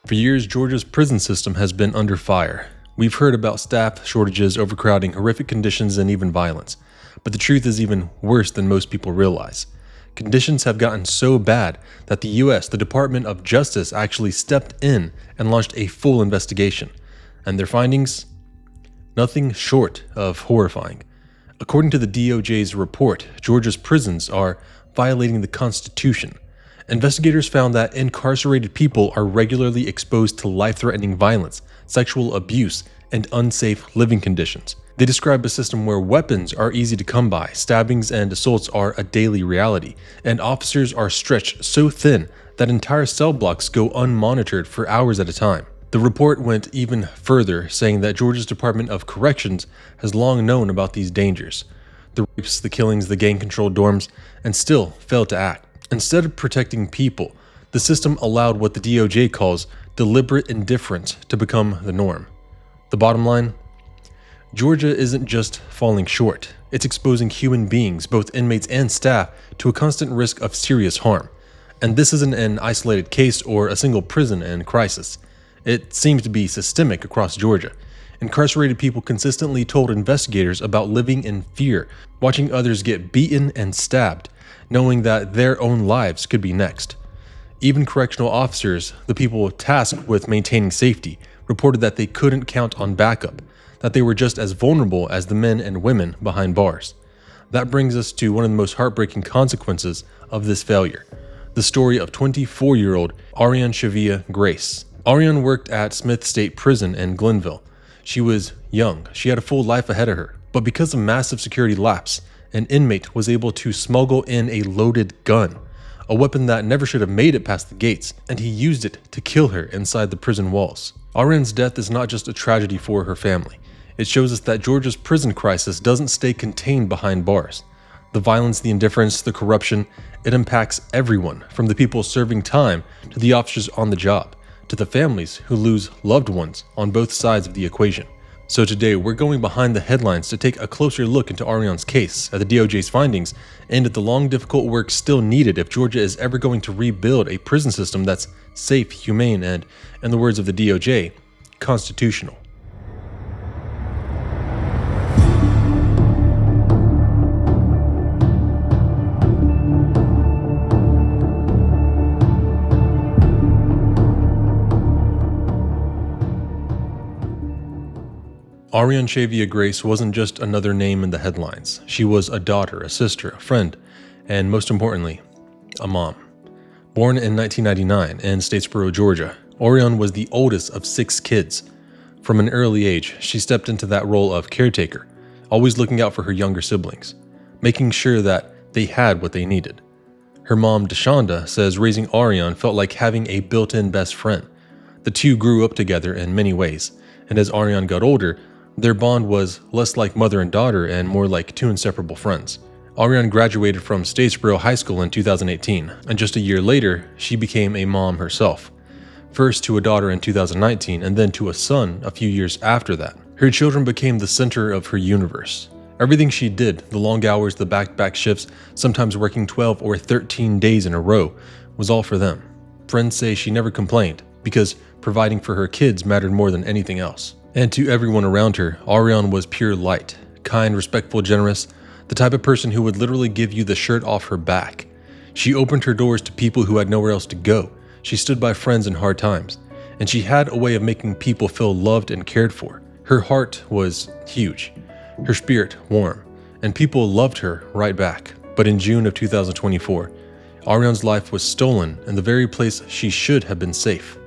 For years, Georgia's prison system has been under fire. We've heard about staff shortages, overcrowding, horrific conditions, and even violence. But the truth is even worse than most people realize. Conditions have gotten so bad that the US, the Department of Justice, actually stepped in and launched a full investigation. And their findings? Nothing short of horrifying. According to the DOJ's report, Georgia's prisons are violating the Constitution. Investigators found that incarcerated people are regularly exposed to life-threatening violence, sexual abuse, and unsafe living conditions. They describe a system where weapons are easy to come by, stabbings and assaults are a daily reality, and officers are stretched so thin that entire cell blocks go unmonitored for hours at a time. The report went even further, saying that Georgia's Department of Corrections has long known about these dangers, the rapes, the killings, the gang-controlled dorms, and still failed to act. Instead of protecting people, the system allowed what the DOJ calls deliberate indifference to become the norm. The bottom line? Georgia isn't just falling short, it's exposing human beings, both inmates and staff, to a constant risk of serious harm. And this isn't an isolated case or a single prison in crisis. It seems to be systemic across Georgia. Incarcerated people consistently told investigators about living in fear, watching others get beaten and stabbed, knowing that their own lives could be next. Even correctional officers, the people tasked with maintaining safety, reported that they couldn't count on backup, that they were just as vulnerable as the men and women behind bars. That brings us to one of the most heartbreaking consequences of this failure, the story of 24-year-old Arian Grace. Arian worked at Smith State Prison in Glenville. She was young, she had a full life ahead of her, but because of massive security lapse, an inmate was able to smuggle in a loaded gun, a weapon that never should have made it past the gates, and he used it to kill her inside the prison walls. Arian's death is not just a tragedy for her family. It shows us that Georgia's prison crisis doesn't stay contained behind bars. The violence, the indifference, the corruption, it impacts everyone, from the people serving time to the officers on the job, to the families who lose loved ones on both sides of the equation. So today, we're going behind the headlines to take a closer look into Arian's case, at the DOJ's findings, and at the long, difficult work still needed if Georgia is ever going to rebuild a prison system that's safe, humane, and, in the words of the DOJ, constitutional. Arian Grace wasn't just another name in the headlines. She was a daughter, a sister, a friend, and most importantly, a mom. Born in 1999 in Statesboro, Georgia, Arian was the oldest of 6 kids. From an early age, she stepped into that role of caretaker, always looking out for her younger siblings, making sure that they had what they needed. Her mom, DeShonda, says raising Arian felt like having a built-in best friend. The two grew up together in many ways, and as Arian got older, their bond was less like mother and daughter and more like 2 inseparable friends. Arian graduated from Statesboro High School in 2018, and just a year later, she became a mom herself. First to a daughter in 2019, and then to a son a few years after that. Her children became the center of her universe. Everything she did, the long hours, the back-to-back shifts, sometimes working 12 or 13 days in a row, was all for them. Friends say she never complained, because providing for her kids mattered more than anything else. And to everyone around her, Arian was pure light, kind, respectful, generous, the type of person who would literally give you the shirt off her back. She opened her doors to people who had nowhere else to go. She stood by friends in hard times, and she had a way of making people feel loved and cared for. Her heart was huge, her spirit warm, and people loved her right back. But in June of 2024, Arian's life was stolen in the very place she should have been safe,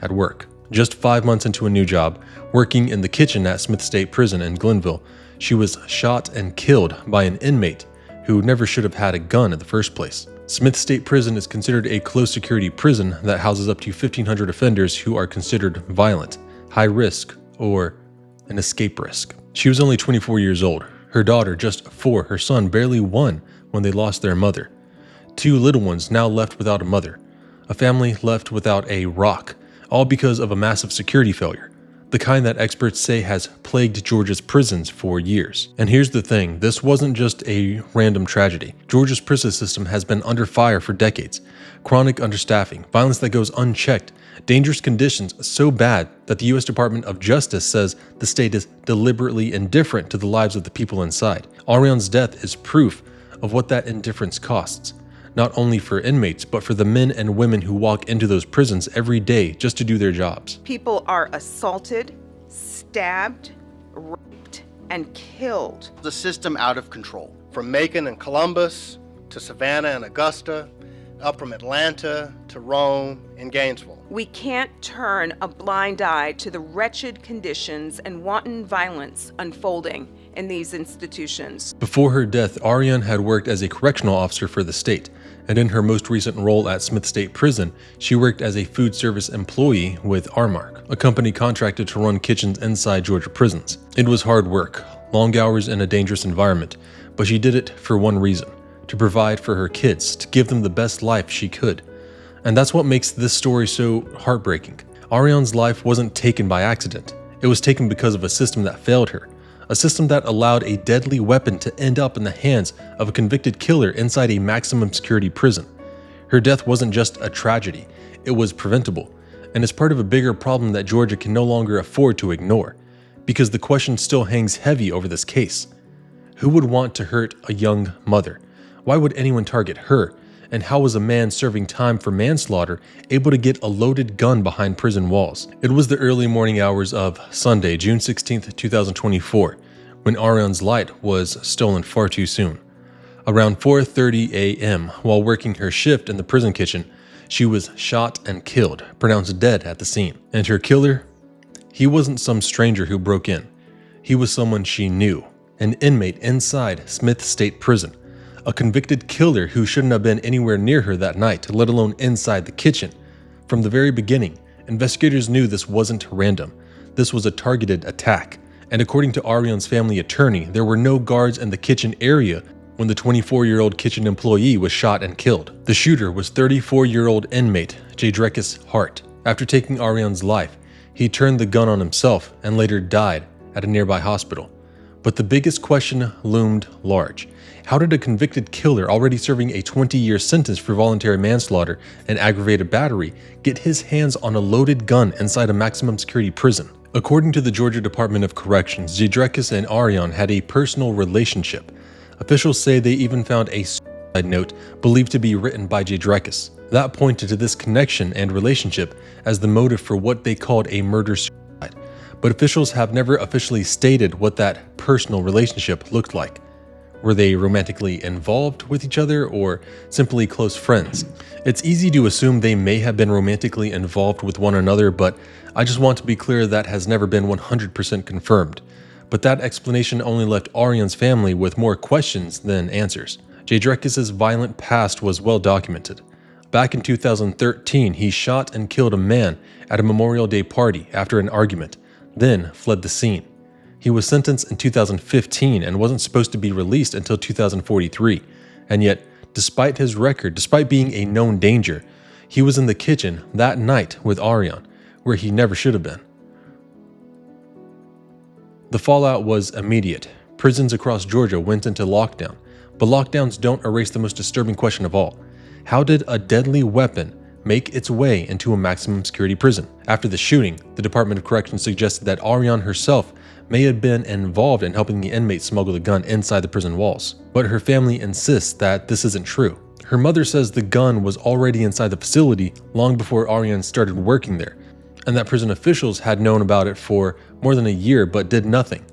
at work. Just 5 months into a new job, working in the kitchen at Smith State Prison in Glenville, she was shot and killed by an inmate who never should have had a gun in the first place. Smith State Prison is considered a close-security prison that houses up to 1,500 offenders who are considered violent, high risk, or an escape risk. She was only 24 years old, her daughter just 4, her son barely 1 when they lost their mother. 2 little ones now left without a mother, a family left without a rock, all because of a massive security failure, the kind that experts say has plagued Georgia's prisons for years. And here's the thing, this wasn't just a random tragedy. Georgia's prison system has been under fire for decades. Chronic understaffing, violence that goes unchecked, Dangerous conditions so bad that the U.S. Department of Justice says the state is deliberately indifferent to the lives of the people inside. Arian's death is proof of what that indifference costs, not only for inmates, but for the men and women who walk into those prisons every day just to do their jobs. People are assaulted, stabbed, raped, and killed. The system out of control. From Macon and Columbus to Savannah and Augusta, up from Atlanta to Rome and Gainesville. We can't turn a blind eye to the wretched conditions and wanton violence unfolding in these institutions. Before her death, Arian had worked as a correctional officer for the state, and in her most recent role at Smith State Prison, she worked as a food service employee with Armark, a company contracted to run kitchens inside Georgia prisons. It was hard work, long hours in a dangerous environment, but she did it for one reason: to provide for her kids, to give them the best life she could. And that's what makes this story so heartbreaking. Arian's life wasn't taken by accident. It was taken because of a system that failed her. A system that allowed a deadly weapon to end up in the hands of a convicted killer inside a maximum security prison. Her death wasn't just a tragedy, it was preventable, and it's part of a bigger problem that Georgia can no longer afford to ignore, because the question still hangs heavy over this case. Who would want to hurt a young mother? Why would anyone target her? And how was a man serving time for manslaughter able to get a loaded gun behind prison walls? It was the early morning hours of Sunday, June 16th, 2024, when Arian's light was stolen far too soon. Around 4:30 a.m., while working her shift in the prison kitchen, she was shot and killed, pronounced dead at the scene. And her killer? He wasn't some stranger who broke in. He was someone she knew, an inmate inside Smith State Prison. A convicted killer who shouldn't have been anywhere near her that night, let alone inside the kitchen. From the very beginning, investigators knew this wasn't random. This was a targeted attack. And according to Arian's family attorney, there were no guards in the kitchen area when the 24-year-old kitchen employee was shot and killed. The shooter was 34-year-old inmate Jadrekis Hart. After taking Arian's life, he turned the gun on himself and later died at a nearby hospital. But the biggest question loomed large. How did a convicted killer already serving a 20-year sentence for voluntary manslaughter and aggravated battery get his hands on a loaded gun inside a maximum security prison? According to the Georgia Department of Corrections, Jadrekis and Arian had a personal relationship. Officials say they even found a suicide note believed to be written by Jadrekis. That pointed to this connection and relationship as the motive for what they called a murder-suicide. But officials have never officially stated what that personal relationship looked like. Were they romantically involved with each other or simply close friends? It's easy to assume they may have been romantically involved with one another, but I just want to be clear that has never been 100% confirmed. But that explanation only left Arian's family with more questions than answers. Jadrekis' violent past was well documented. Back in 2013, he shot and killed a man at a Memorial Day party after an argument, then fled the scene. He was sentenced in 2015 and wasn't supposed to be released until 2043. And yet, despite his record, despite being a known danger, he was in the kitchen that night with Arian, where he never should have been. The fallout was immediate. Prisons across Georgia went into lockdown, but lockdowns don't erase the most disturbing question of all. How did a deadly weapon make its way into a maximum security prison? After the shooting, the Department of Corrections suggested that Arian herself may have been involved in helping the inmates smuggle the gun inside the prison walls. But her family insists that this isn't true. Her mother says the gun was already inside the facility long before Arian started working there, and that prison officials had known about it for more than a year but did nothing.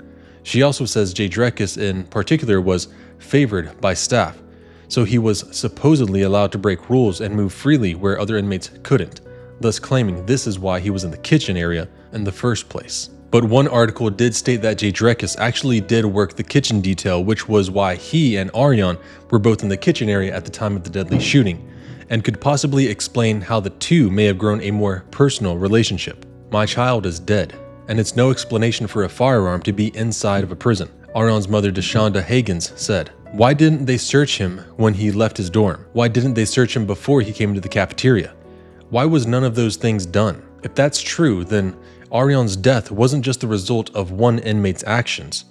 She also says Jadrekis in particular was favored by staff, so he was supposedly allowed to break rules and move freely where other inmates couldn't, thus claiming this is why he was in the kitchen area in the first place. But one article did state that Jadrekis actually did work the kitchen detail, which was why he and Arian were both in the kitchen area at the time of the deadly shooting, and could possibly explain how the two may have grown a more personal relationship. My child is dead, and it's no explanation for a firearm to be inside of a prison, Arian's mother Deshonda Hagans said. Why didn't they search him when he left his dorm? Why didn't they search him before he came to the cafeteria? Why was none of those things done? If that's true, then Arian's death wasn't just the result of one inmate's actions.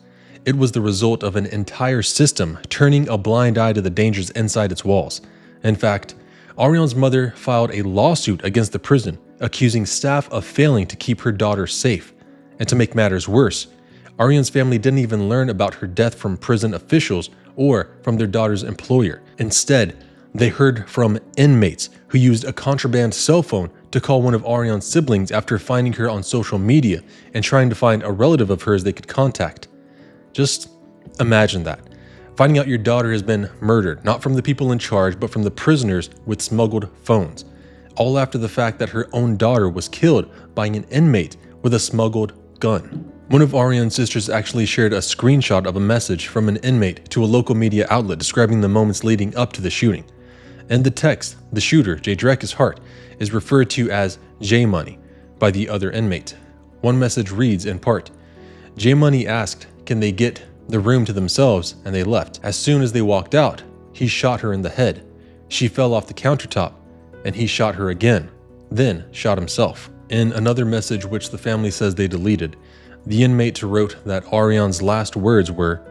It was the result of an entire system turning a blind eye to the dangers inside its walls. In fact, Arian's mother filed a lawsuit against the prison, accusing staff of failing to keep her daughter safe. And to make matters worse, Arian's family didn't even learn about her death from prison officials or from their daughter's employer. Instead, they heard from inmates who used a contraband cell phone to call one of Arian's siblings after finding her on social media and trying to find a relative of hers they could contact. Just imagine that. Finding out your daughter has been murdered, not from the people in charge, but from the prisoners with smuggled phones. All after the fact that her own daughter was killed by an inmate with a smuggled gun. One of Arian's sisters actually shared a screenshot of a message from an inmate to a local media outlet describing the moments leading up to the shooting. In the text, the shooter, Jadrekis Hart, is referred to as J-Money by the other inmate. One message reads in part, J-Money asked, can they get the room to themselves, and they left. As soon as they walked out, he shot her in the head. She fell off the countertop, and he shot her again, then shot himself. In another message which the family says they deleted, the inmate wrote that Arian's last words were,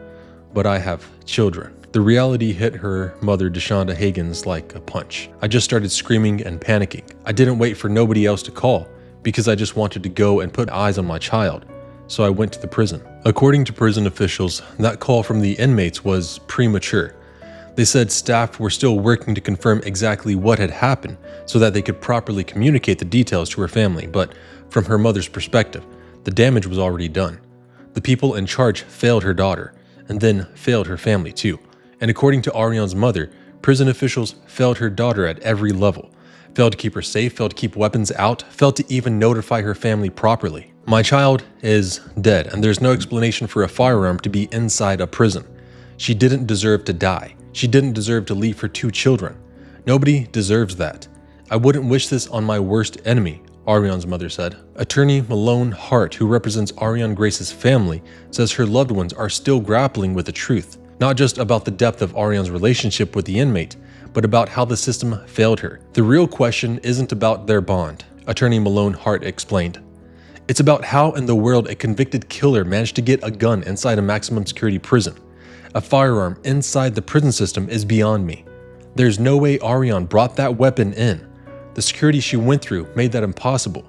but I have children. The reality hit her mother, Deshonda Higgins, like a punch. I just started screaming and panicking. I didn't wait for nobody else to call because I just wanted to go and put eyes on my child. So I went to the prison. According to prison officials, that call from the inmates was premature. They said staff were still working to confirm exactly what had happened so that they could properly communicate the details to her family, but from her mother's perspective, the damage was already done. The people in charge failed her daughter, and then failed her family too. And according to Arian's mother, prison officials failed her daughter at every level. Failed to keep her safe, failed to keep weapons out, failed to even notify her family properly. My child is dead, and there's no explanation for a firearm to be inside a prison. She didn't deserve to die. She didn't deserve to leave her 2 children. Nobody deserves that. I wouldn't wish this on my worst enemy, Arian's mother said. Attorney Nichole Hart, who represents Arian Grace's family, says her loved ones are still grappling with the truth. Not just about the depth of Arian's relationship with the inmate, but about how the system failed her. The real question isn't about their bond, Attorney Nichole Hart explained. It's about how in the world a convicted killer managed to get a gun inside a maximum security prison. A firearm inside the prison system is beyond me. There's no way Arian brought that weapon in. The security she went through made that impossible.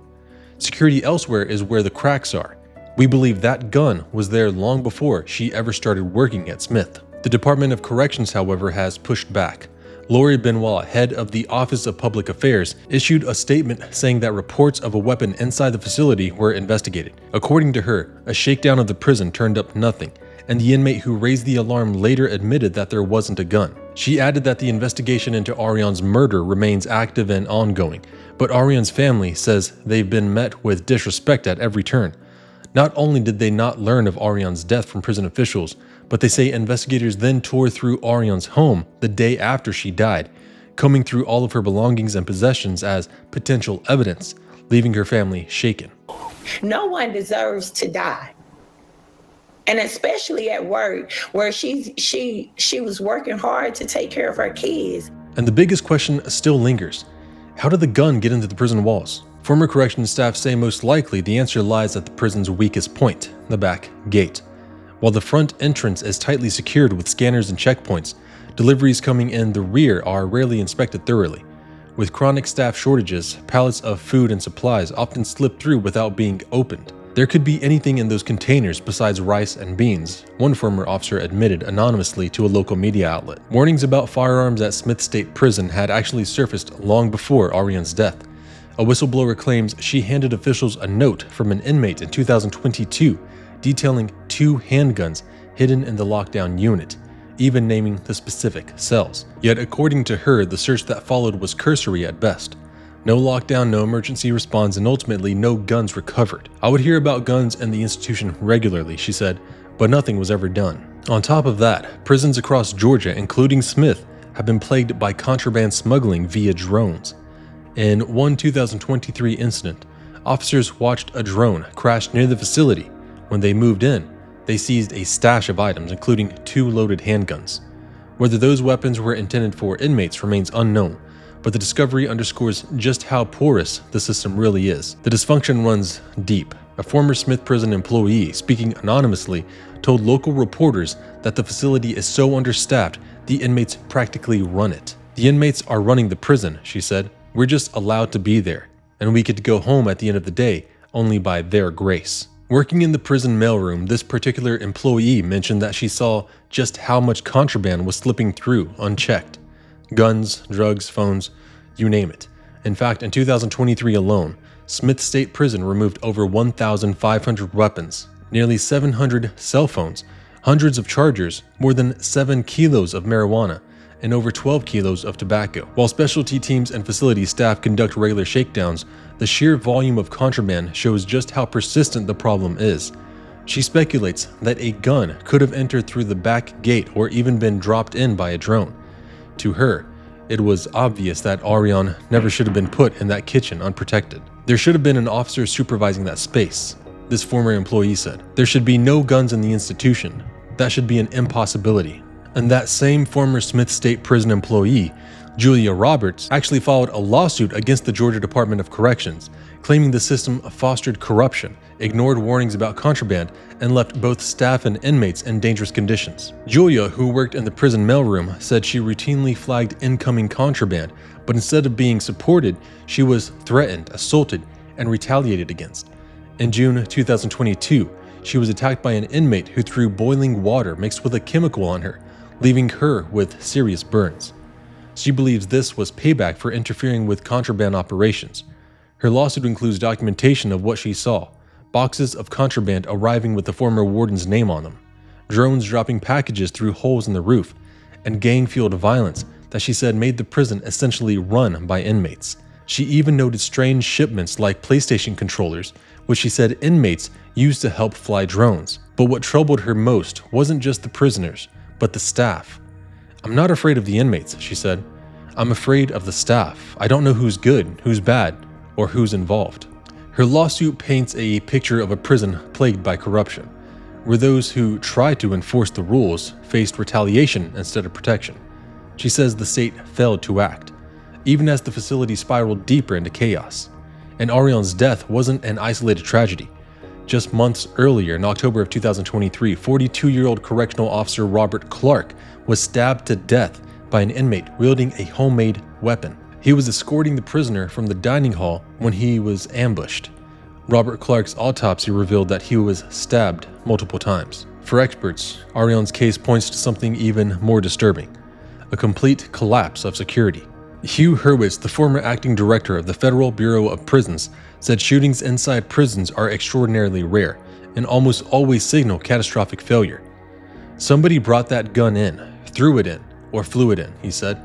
Security elsewhere is where the cracks are. We believe that gun was there long before she ever started working at Smith. The Department of Corrections, however, has pushed back. Lori Benoit, head of the Office of Public Affairs, issued a statement saying that reports of a weapon inside the facility were investigated. According to her, a shakedown of the prison turned up nothing, and the inmate who raised the alarm later admitted that there wasn't a gun. She added that the investigation into Arian's murder remains active and ongoing, but Arian's family says they've been met with disrespect at every turn. Not only did they not learn of Arian's death from prison officials, but they say investigators then tore through Arian's home the day after she died, combing through all of her belongings and possessions as potential evidence, leaving her family shaken. No one deserves to die. And especially at work, where she was working hard to take care of her kids. And the biggest question still lingers. How did the gun get into the prison walls? Former corrections staff say most likely the answer lies at the prison's weakest point, the back gate. While the front entrance is tightly secured with scanners and checkpoints, deliveries coming in the rear are rarely inspected thoroughly. With chronic staff shortages, pallets of food and supplies often slip through without being opened. There could be anything in those containers besides rice and beans, one former officer admitted anonymously to a local media outlet. Warnings about firearms at Smith State Prison had actually surfaced long before Arian's death. A whistleblower claims she handed officials a note from an inmate in 2022 detailing 2 handguns hidden in the lockdown unit, even naming the specific cells. Yet according to her, the search that followed was cursory at best. No lockdown, no emergency response, and ultimately no guns recovered. I would hear about guns in the institution regularly, she said, but nothing was ever done. On top of that, prisons across Georgia, including Smith, have been plagued by contraband smuggling via drones. In one 2023 incident, officers watched a drone crash near the facility. When they moved in, they seized a stash of items, including 2 loaded handguns. Whether those weapons were intended for inmates remains unknown, but the discovery underscores just how porous the system really is. The dysfunction runs deep. A former Smith prison employee, speaking anonymously, told local reporters that the facility is so understaffed, the inmates practically run it. The inmates are running the prison, she said. We're just allowed to be there. and we could go home at the end of the day only by their grace. Working in the prison mailroom, this particular employee mentioned that she saw just how much contraband was slipping through unchecked. Guns, drugs, phones, you name it. In fact, in 2023 alone, Smith State Prison removed over 1,500 weapons, nearly 700 cell phones, hundreds of chargers, more than 7 kilos of marijuana, and over 12 kilos of tobacco. While specialty teams and facility staff conduct regular shakedowns, the sheer volume of contraband shows just how persistent the problem is. She speculates that a gun could have entered through the back gate or even been dropped in by a drone. To her, it was obvious that Arian never should have been put in that kitchen unprotected. There should have been an officer supervising that space, this former employee said. There should be no guns in the institution. That should be an impossibility. And that same former Smith State Prison employee, Julia Roberts, actually filed a lawsuit against the Georgia Department of Corrections, claiming the system fostered corruption, ignored warnings about contraband, and left both staff and inmates in dangerous conditions. Julia, who worked in the prison mailroom, said she routinely flagged incoming contraband, but instead of being supported, she was threatened, assaulted, and retaliated against. In June 2022, she was attacked by an inmate who threw boiling water mixed with a chemical on her, leaving her with serious burns. She believes this was payback for interfering with contraband operations. Her lawsuit includes documentation of what she saw: boxes of contraband arriving with the former warden's name on them, drones dropping packages through holes in the roof, and gang-fueled violence that she said made the prison essentially run by inmates. She even noted strange shipments like PlayStation controllers, which she said inmates used to help fly drones. But what troubled her most wasn't just the prisoners, but the staff. "I'm not afraid of the inmates," she said. "I'm afraid of the staff. I don't know who's good, who's bad, or who's involved." Her lawsuit paints a picture of a prison plagued by corruption, where those who tried to enforce the rules faced retaliation instead of protection. She says the state failed to act, even as the facility spiraled deeper into chaos. And Arian's death wasn't an isolated tragedy. Just months earlier, in October of 2023, 42-year-old correctional officer Robert Clark was stabbed to death by an inmate wielding a homemade weapon. He was escorting the prisoner from the dining hall when he was ambushed. Robert Clark's autopsy revealed that he was stabbed multiple times. For experts, Arian's case points to something even more disturbing: a complete collapse of security. Hugh Hurwitz, the former acting director of the Federal Bureau of Prisons, said shootings inside prisons are extraordinarily rare and almost always signal catastrophic failure. "Somebody brought that gun in, threw it in, or flew it in," he said.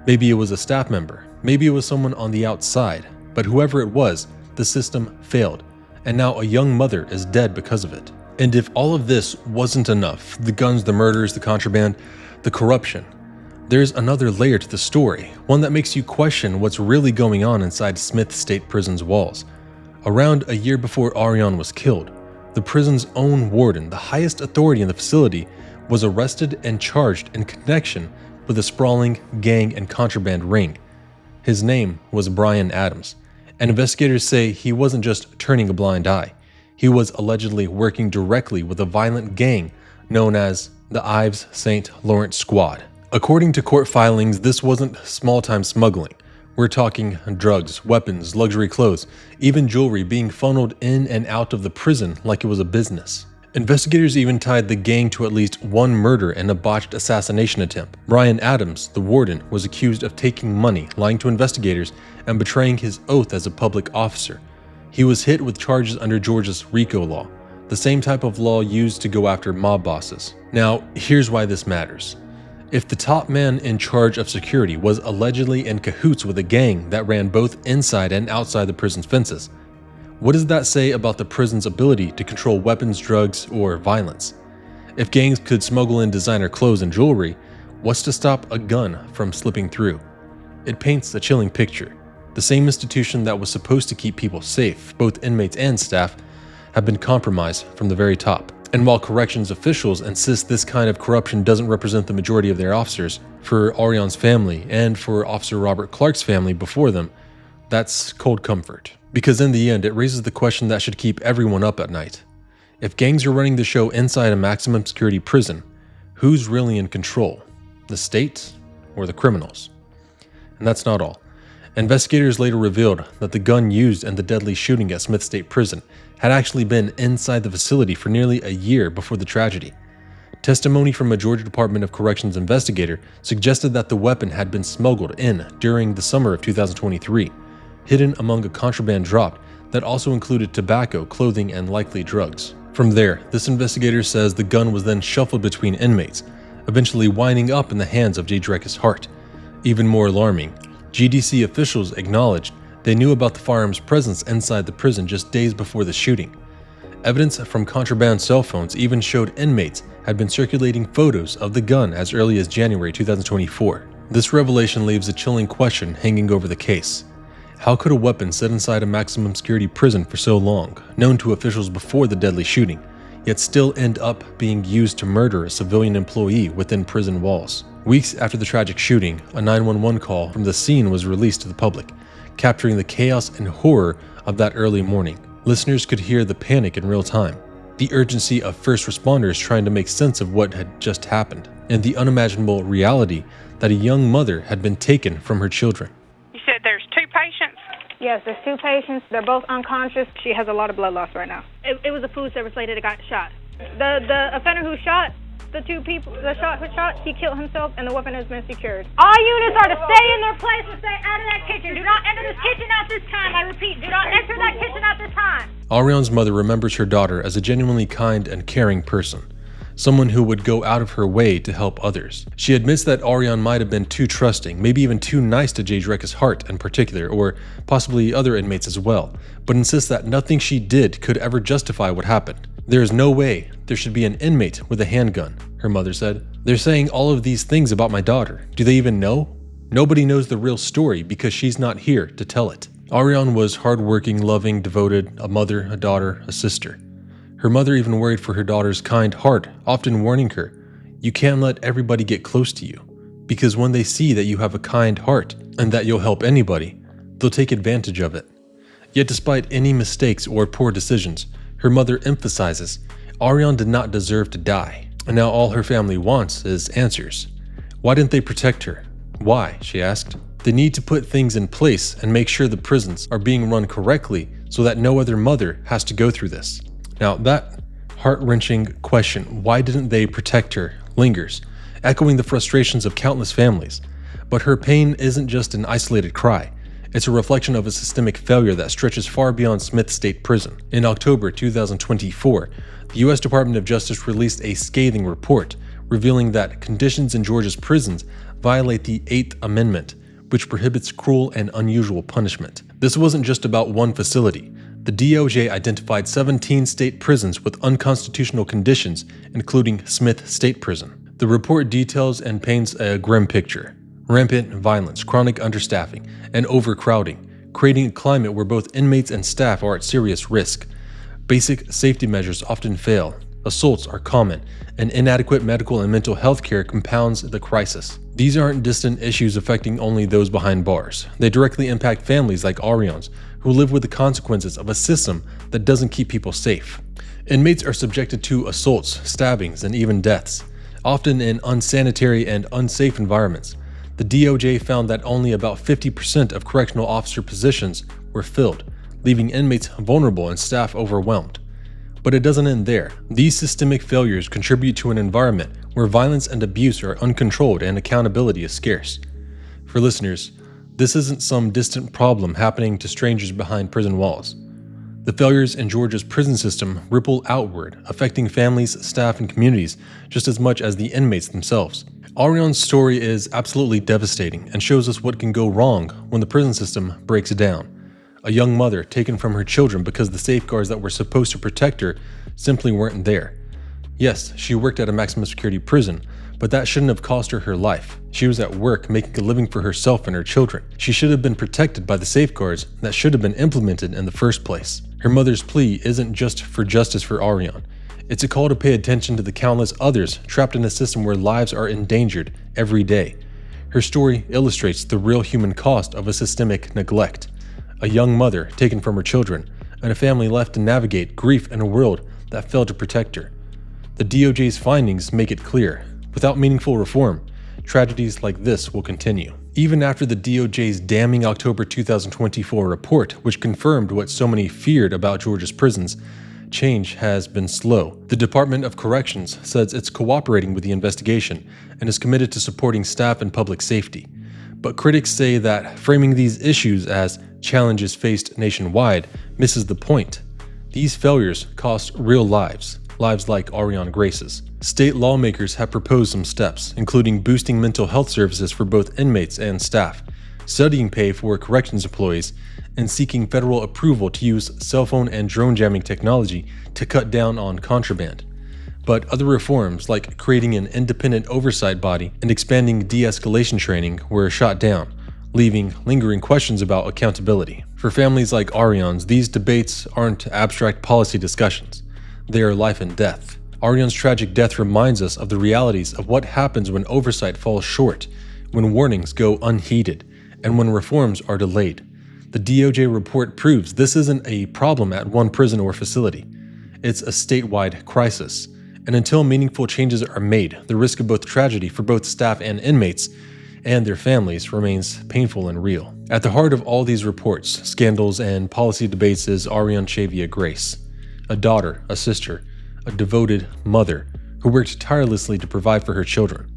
"Maybe it was a staff member, maybe it was someone on the outside, but whoever it was, the system failed, and now a young mother is dead because of it." And if all of this wasn't enough, the guns, the murders, the contraband, the corruption, there's another layer to the story, one that makes you question what's really going on inside Smith State Prison's walls. Around a year before Arian was killed, the prison's own warden, the highest authority in the facility, was arrested and charged in connection with a sprawling gang and contraband ring. His name was Bryan Adams, and investigators say he wasn't just turning a blind eye. He was allegedly working directly with a violent gang known as the Ives St. Lawrence Squad. According to court filings, this wasn't small-time smuggling. We're talking drugs, weapons, luxury clothes, even jewelry being funneled in and out of the prison like it was a business. Investigators even tied the gang to at least one murder and a botched assassination attempt. Bryan Adams, the warden, was accused of taking money, lying to investigators, and betraying his oath as a public officer. He was hit with charges under Georgia's RICO law, the same type of law used to go after mob bosses. Now, here's why this matters. If the top man in charge of security was allegedly in cahoots with a gang that ran both inside and outside the prison's fences, what does that say about the prison's ability to control weapons, drugs, or violence? If gangs could smuggle in designer clothes and jewelry, what's to stop a gun from slipping through? It paints a chilling picture. The same institution that was supposed to keep people safe, both inmates and staff, have been compromised from the very top. And while corrections officials insist this kind of corruption doesn't represent the majority of their officers, for Arian's family and for Officer Robert Clark's family before them, that's cold comfort. Because in the end, it raises the question that should keep everyone up at night. If gangs are running the show inside a maximum security prison, who's really in control? The state or the criminals? And that's not all. Investigators later revealed that the gun used in the deadly shooting at Smith State Prison had actually been inside the facility for nearly a year before the tragedy. Testimony from a Georgia Department of Corrections investigator suggested that the weapon had been smuggled in during the summer of 2023, hidden among a contraband drop that also included tobacco, clothing, and likely drugs. From there, this investigator says the gun was then shuffled between inmates, eventually winding up in the hands of J. Drekus Hart. Even more alarming, GDC officials acknowledged they knew about the firearm's presence inside the prison just days before the shooting. Evidence from contraband cell phones even showed inmates had been circulating photos of the gun as early as January 2024. This revelation leaves a chilling question hanging over the case. How could a weapon sit inside a maximum security prison for so long, known to officials before the deadly shooting, yet still end up being used to murder a civilian employee within prison walls? Weeks after the tragic shooting, a 911 call from the scene was released to the public, capturing the chaos and horror of that early morning. Listeners could hear the panic in real time, the urgency of first responders trying to make sense of what had just happened, and the unimaginable reality that a young mother had been taken from her children. You said there's 2 patients? Yes, there's 2 patients. They're both unconscious. She has a lot of blood loss right now. It was a food service lady that got shot. The offender who shot the 2 people, who shot, he killed himself, and the weapon has been secured. All units are to stay in their place and stay out of that kitchen. Do not enter this kitchen at this time. I repeat, do not enter that kitchen at this time. Arian's mother remembers her daughter as a genuinely kind and caring person, someone who would go out of her way to help others. She admits that Arian might have been too trusting, maybe even too nice to J. Drekus Hart in particular, or possibly other inmates as well, but insists that nothing she did could ever justify what happened. There is no way there should be an inmate with a handgun, her mother said. They're saying all of these things about my daughter. Do they even know? Nobody knows the real story because she's not here to tell it. Arian was hardworking, loving, devoted, a mother, a daughter, a sister. Her mother even worried for her daughter's kind heart, often warning her, "You can't let everybody get close to you, because when they see that you have a kind heart and that you'll help anybody, they'll take advantage of it." Yet despite any mistakes or poor decisions, her mother emphasizes Arian did not deserve to die, and now all her family wants is answers. Why didn't they protect her? Why, she asked. They need to put things in place and make sure the prisons are being run correctly so that no other mother has to go through this. Now that heart-wrenching question, why didn't they protect her, lingers, echoing the frustrations of countless families. But her pain isn't just an isolated cry. It's a reflection of a systemic failure that stretches far beyond Smith State Prison. In October 2024, the U.S. Department of Justice released a scathing report revealing that conditions in Georgia's prisons violate the 8th Amendment, which prohibits cruel and unusual punishment. This wasn't just about one facility. The DOJ identified 17 state prisons with unconstitutional conditions, including Smith State Prison. The report details and paints a grim picture. Rampant violence, chronic understaffing, and overcrowding, creating a climate where both inmates and staff are at serious risk. Basic safety measures often fail, assaults are common, and inadequate medical and mental health care compounds the crisis. These aren't distant issues affecting only those behind bars. They directly impact families like Arian's, who live with the consequences of a system that doesn't keep people safe. Inmates are subjected to assaults, stabbings, and even deaths, often in unsanitary and unsafe environments. The DOJ found that only about 50% of correctional officer positions were filled, leaving inmates vulnerable and staff overwhelmed. But it doesn't end there. These systemic failures contribute to an environment where violence and abuse are uncontrolled and accountability is scarce. For listeners, this isn't some distant problem happening to strangers behind prison walls. The failures in Georgia's prison system ripple outward, affecting families, staff, and communities just as much as the inmates themselves. Arian's story is absolutely devastating and shows us what can go wrong when the prison system breaks down. A young mother taken from her children because the safeguards that were supposed to protect her simply weren't there. Yes, she worked at a maximum security prison, but that shouldn't have cost her her life. She was at work making a living for herself and her children. She should have been protected by the safeguards that should have been implemented in the first place. Her mother's plea isn't just for justice for Arian. It's a call to pay attention to the countless others trapped in a system where lives are endangered every day. Her story illustrates the real human cost of a systemic neglect. A young mother taken from her children, and a family left to navigate grief in a world that failed to protect her. The DOJ's findings make it clear, without meaningful reform, tragedies like this will continue. Even after the DOJ's damning October 2024 report, which confirmed what so many feared about Georgia's prisons, change has been slow. The Department of Corrections says it's cooperating with the investigation and is committed to supporting staff and public safety. But critics say that framing these issues as challenges faced nationwide misses the point. These failures cost real lives like Arian Grace's. State lawmakers have proposed some steps, including boosting mental health services for both inmates and staff, studying pay for corrections employees, and seeking federal approval to use cell phone and drone jamming technology to cut down on contraband. But other reforms, like creating an independent oversight body and expanding de-escalation training, were shot down, leaving lingering questions about accountability. For families like Arian's, these debates aren't abstract policy discussions. They are life and death. Arian's tragic death reminds us of the realities of what happens when oversight falls short, when warnings go unheeded, and when reforms are delayed. The DOJ report proves this isn't a problem at one prison or facility. It's a statewide crisis. And until meaningful changes are made, the risk of both tragedy for both staff and inmates and their families remains painful and real. At the heart of all these reports, scandals, and policy debates is Arian Grace, a daughter, a sister, a devoted mother who worked tirelessly to provide for her children.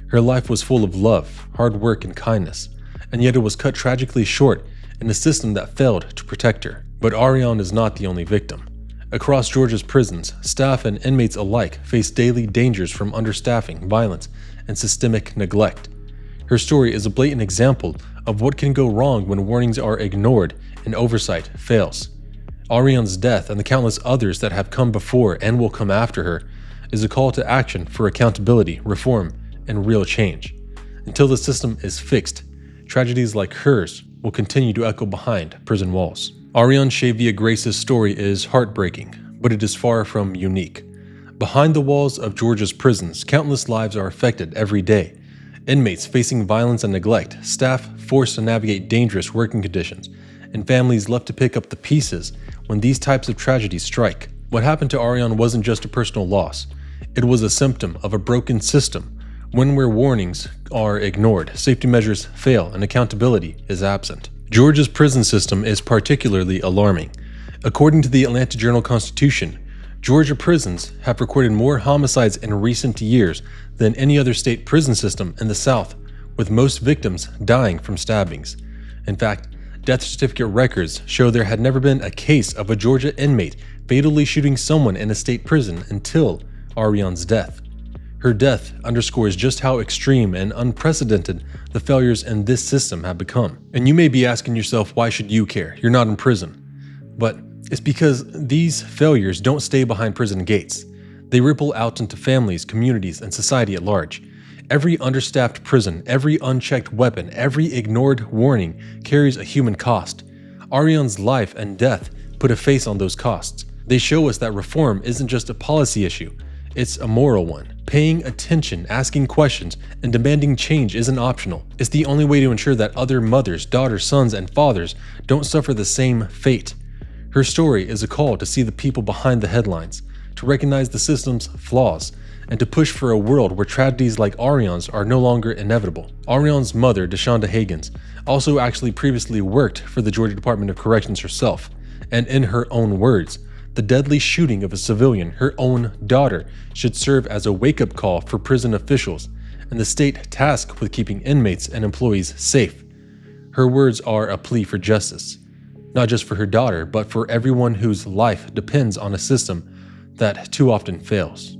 Her life was full of love, hard work, and kindness, and yet it was cut tragically short in a system that failed to protect her. But Arian is not the only victim. Across Georgia's prisons, staff and inmates alike face daily dangers from understaffing, violence, and systemic neglect. Her story is a blatant example of what can go wrong when warnings are ignored and oversight fails. Arian's death and the countless others that have come before and will come after her is a call to action for accountability, reform, and real change. Until the system is fixed, tragedies like hers will continue to echo behind prison walls. Arian Grace's story is heartbreaking, but it is far from unique. Behind the walls of Georgia's prisons, countless lives are affected every day. Inmates facing violence and neglect, staff forced to navigate dangerous working conditions, and families left to pick up the pieces when these types of tragedies strike. What happened to Arian wasn't just a personal loss. It was a symptom of a broken system, one where warnings are ignored, safety measures fail, and accountability is absent. Georgia's prison system is particularly alarming. According to the Atlanta Journal-Constitution, Georgia prisons have recorded more homicides in recent years than any other state prison system in the South, with most victims dying from stabbings. In fact, death certificate records show there had never been a case of a Georgia inmate fatally shooting someone in a state prison until Arian's death. Her death underscores just how extreme and unprecedented the failures in this system have become. And you may be asking yourself, why should you care? You're not in prison. But it's because these failures don't stay behind prison gates. They ripple out into families, communities, and society at large. Every understaffed prison, every unchecked weapon, every ignored warning carries a human cost. Arian's life and death put a face on those costs. They show us that reform isn't just a policy issue, it's a moral one. Paying attention, asking questions, and demanding change isn't optional. It's the only way to ensure that other mothers, daughters, sons, and fathers don't suffer the same fate. Her story is a call to see the people behind the headlines, to recognize the system's flaws, and to push for a world where tragedies like Arian's are no longer inevitable. Arian's mother, Deshonda Hagens, also actually previously worked for the Georgia Department of Corrections herself, and in her own words, the deadly shooting of a civilian, her own daughter, should serve as a wake-up call for prison officials and the state tasked with keeping inmates and employees safe. Her words are a plea for justice, not just for her daughter, but for everyone whose life depends on a system that too often fails.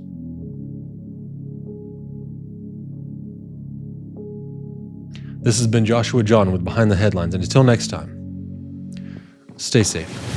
This has been Joshua John with Behind the Headlines, and until next time, stay safe.